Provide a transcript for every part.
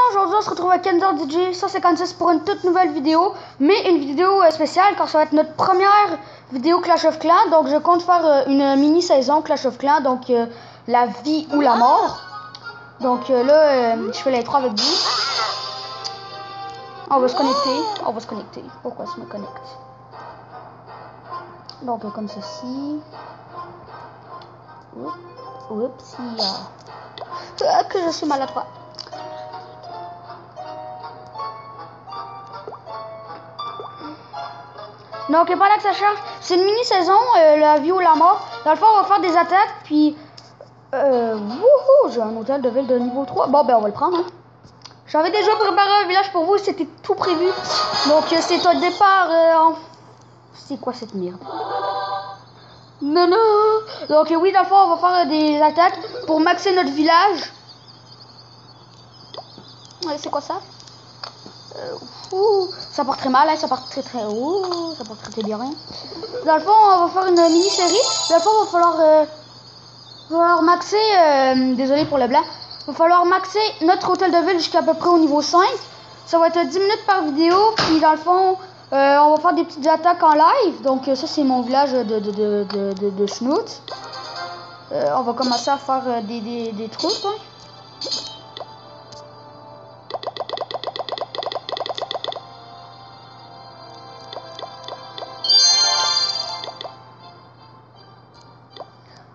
aujourd'hui on se retrouve avec Ender DJ 156 pour une toute nouvelle vidéo, mais une vidéo spéciale car ça va être notre première vidéo Clash of Clans. Donc je compte faire une mini saison Clash of Clans, donc la vie ou la mort. Donc là je fais l'intro avec vous. On va se connecter, pourquoi je me connecte? Donc comme ceci. Oups, que je suis maladroit. Donc pendant que ça charge, c'est une mini saison, la vie ou la mort. Dans le fond, on va faire des attaques, puis wouhou, j'ai un hôtel de ville de niveau 3. Bon, ben on va le prendre. Hein. J'avais déjà préparé un village pour vous, c'était tout prévu. Donc c'est au départ. C'est quoi cette merde? Non, non. Donc oui, dans le fond, on va faire des attaques pour maxer notre village. Ouais, c'est quoi ça? Ça part très mal, hein, ça part très ça part très bien. Dans le fond, on va faire une mini-série. Dans le fond, il va falloir maxer, désolé pour le blanc, il va falloir maxer notre hôtel de ville jusqu'à peu près au niveau 5. Ça va être 10 minutes par vidéo, puis dans le fond, on va faire des petites attaques en live. Donc ça, c'est mon village de Schnout. On va commencer à faire des troupes. Hein.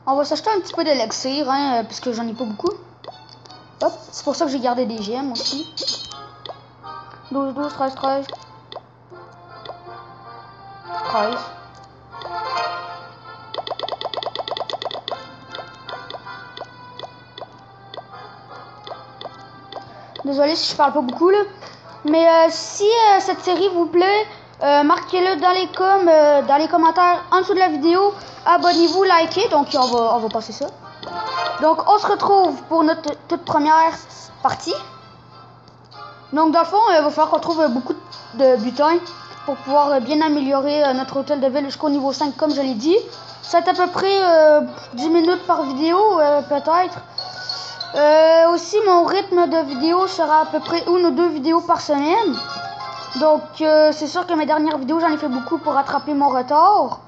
On va s'acheter un petit peu d'élixir, hein, parce que j'en ai pas beaucoup. Hop, c'est pour ça que j'ai gardé des gemmes aussi. 12, 12, 13, 13. 13. Désolé si je parle pas beaucoup là. Mais si cette série vous plaît, marquez-le dans les commentaires en dessous de la vidéo. Abonnez-vous, likez, donc on va passer ça. Donc on se retrouve pour notre toute première partie. Donc dans le fond, il va falloir qu'on trouve beaucoup de butin pour pouvoir bien améliorer notre hôtel de ville jusqu'au niveau 5 comme je l'ai dit. C'est à peu près 10 minutes par vidéo peut-être. Aussi mon rythme de vidéo sera à peu près 1 ou 2 vidéos par semaine. Donc c'est sûr que mes dernières vidéos j'en ai fait beaucoup pour rattraper mon retard.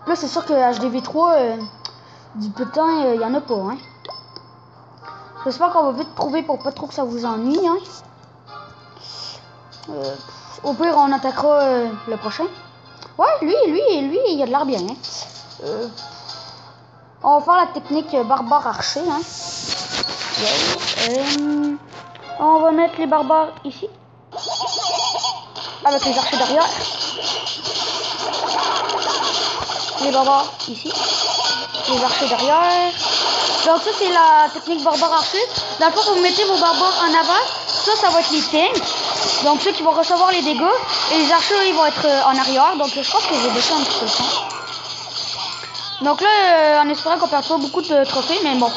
Là c'est sûr que HDV3 du putain il y en a pas hein. J'espère qu'on va vite trouver pour pas trop que ça vous ennuie hein. Au pire on attaquera le prochain. Ouais lui il a de l'air bien hein. On va faire la technique barbare archer hein. On va mettre les barbares ici. Avec les archers derrière. Les barbares ici. Les archers derrière. Donc ça c'est la technique barbare archer. Dans le fond vous mettez vos barbares en avant. Ça va être les tanks. Donc ceux qui vont recevoir les dégâts. Et les archers ils vont être en arrière. Donc je pense que je vais baisser un petit peu le son. Donc là en espérant qu'on perd pas beaucoup de trophées. Mais bon.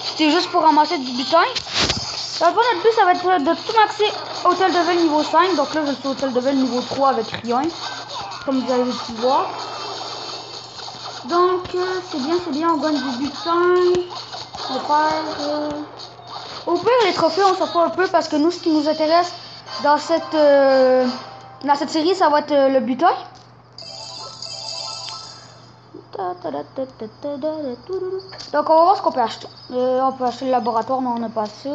C'était juste pour ramasser du butin. Dans le fond notre but ça va être de tout maxer hôtel de ville niveau 5. Donc là je suis hôtel de ville niveau 3 avec rien. Comme vous avez pu voir. Donc c'est bien, on gagne du butin. On perd. Au pire les trophées on s'en fout un peu parce que nous ce qui nous intéresse dans cette série ça va être le butin. Donc on va voir ce qu'on peut acheter. On peut acheter le laboratoire mais on n'a pas assez.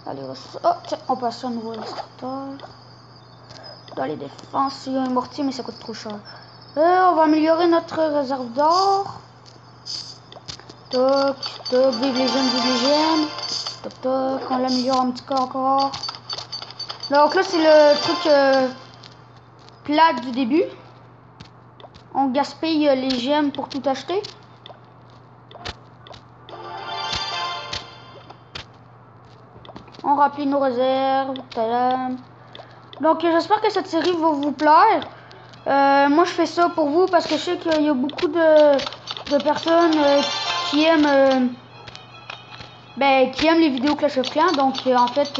Allez, oh, tiens, on peut acheter un nouveau extracteur. Dans les défenses, il y a un mortier mais ça coûte trop cher. On va améliorer notre réserve d'or. Toc, toc, vive les jeunes. Toc, toc, on l'améliore un petit peu encore. Donc là, c'est le truc plat du début. On gaspille les gemmes pour tout acheter. On remplit nos réserves. Tadam. Donc j'espère que cette série va vous plaire. Moi je fais ça pour vous parce que je sais qu'il y a beaucoup de personnes qui aiment les vidéos Clash of Clans. Donc en fait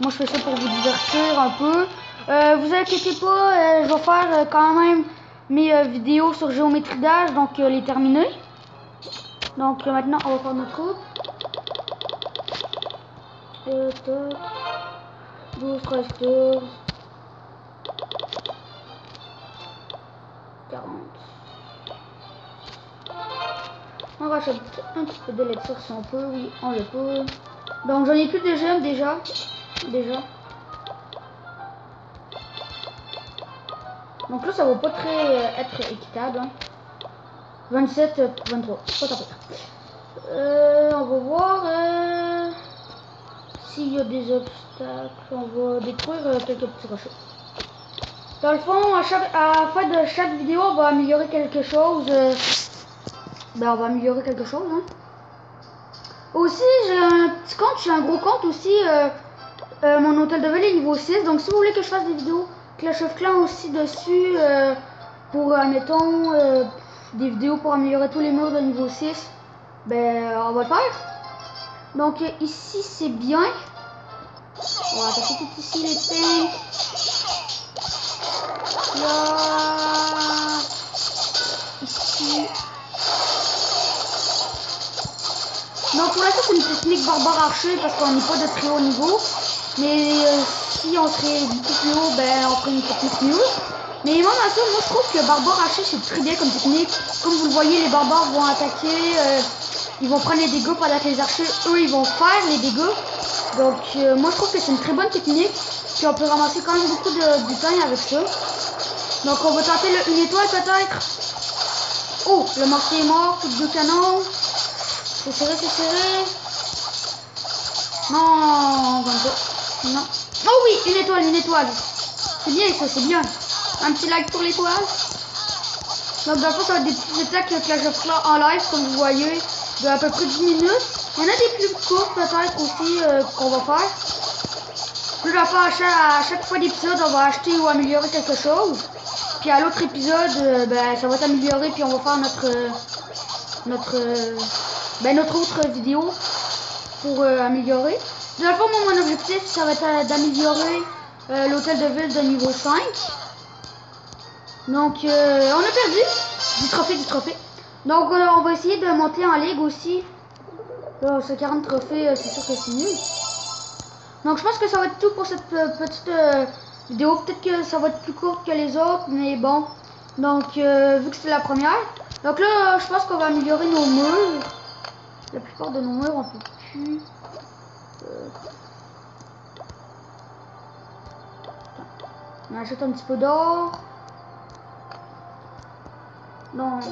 moi je fais ça pour vous divertir un peu. Vous inquiétez pas, je vais faire quand même mes vidéos sur géométrie d'âge, donc les terminer. Donc maintenant on va faire notre troupe. Toc. 12, 13, 14. 40. On rachète un petit peu d'électricité si on peut. Oui, on le peut. Donc j'en ai plus de gemmes déjà. Donc là ça va pas très être équitable. Hein. 27, 23. Pas tant pis. On va voir s'il y a des obstacles. On va détruire quelques petits rochers. Dans le fond, à la fin de chaque vidéo, on va améliorer quelque chose. On va améliorer quelque chose. Hein. Aussi, j'ai un petit compte, j'ai un gros compte aussi. Mon hôtel de ville est niveau 6. Donc si vous voulez que je fasse des vidéos Clash of Clans aussi dessus, pour, admettons, des vidéos pour améliorer tous les murs de niveau 6, on va le faire. Donc ici, c'est bien. On va attaquer tout ici les tanks. Là, ici. Donc pour l'instant c'est une technique barbare archer parce qu'on n'est pas de très haut niveau. Mais si on serait beaucoup plus haut, on ferait une technique mieux. Mais même à ça, moi je trouve que barbare archer c'est très bien comme technique. Comme vous le voyez, les barbares vont attaquer, ils vont prendre les dégâts pendant que les archers, eux, ils vont faire les dégâts. Donc moi je trouve que c'est une très bonne technique. Puis on peut ramasser quand même beaucoup de butin avec ça. Donc on va tenter une étoile peut-être. Oh, le mortier est mort, coup de deux canons. C'est serré, c'est serré. Non, non. Oh oui, une étoile, une étoile. C'est bien ça, c'est bien. Un petit like pour l'étoile. Donc dans le fond, ça va être des petites attaques Clash of Clans en live, comme vous voyez, de à peu près 10 minutes. Il y en a des plus courtes peut-être aussi qu'on va faire. Plus la fois à chaque fois d'épisode, on va acheter ou améliorer quelque chose. Puis à l'autre épisode, ça va s'améliorer, puis on va faire notre autre vidéo pour améliorer. De la fois, mon objectif, ça va être d'améliorer l'hôtel de ville de niveau 5. Donc, on a perdu du trophée. Donc, on va essayer de monter en ligue aussi. Là, ce 40 trophées, c'est sûr que c'est nul. Donc, je pense que ça va être tout pour cette petite vidéo. Peut-être que ça va être plus courte que les autres, mais bon. Donc, vu que c'est la première. Donc là, je pense qu'on va améliorer nos murs. La plupart de nos murs, on peut plus. On achète un petit peu d'or. Donc,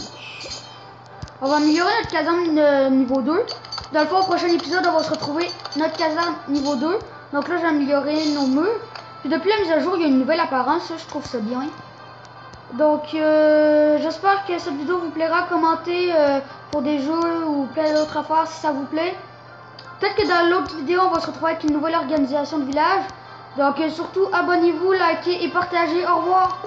on va améliorer notre caserne niveau 2. Dans le fond, au prochain épisode, on va se retrouver notre caserne niveau 2. Donc là, j'ai amélioré nos murs. Puis depuis la mise à jour, il y a une nouvelle apparence. Ça, je trouve ça bien. Donc, j'espère que cette vidéo vous plaira. Commentez pour des jeux ou plein d'autres affaires si ça vous plaît. Peut-être que dans l'autre vidéo, on va se retrouver avec une nouvelle organisation de village. Donc, surtout, abonnez-vous, likez et partagez. Au revoir.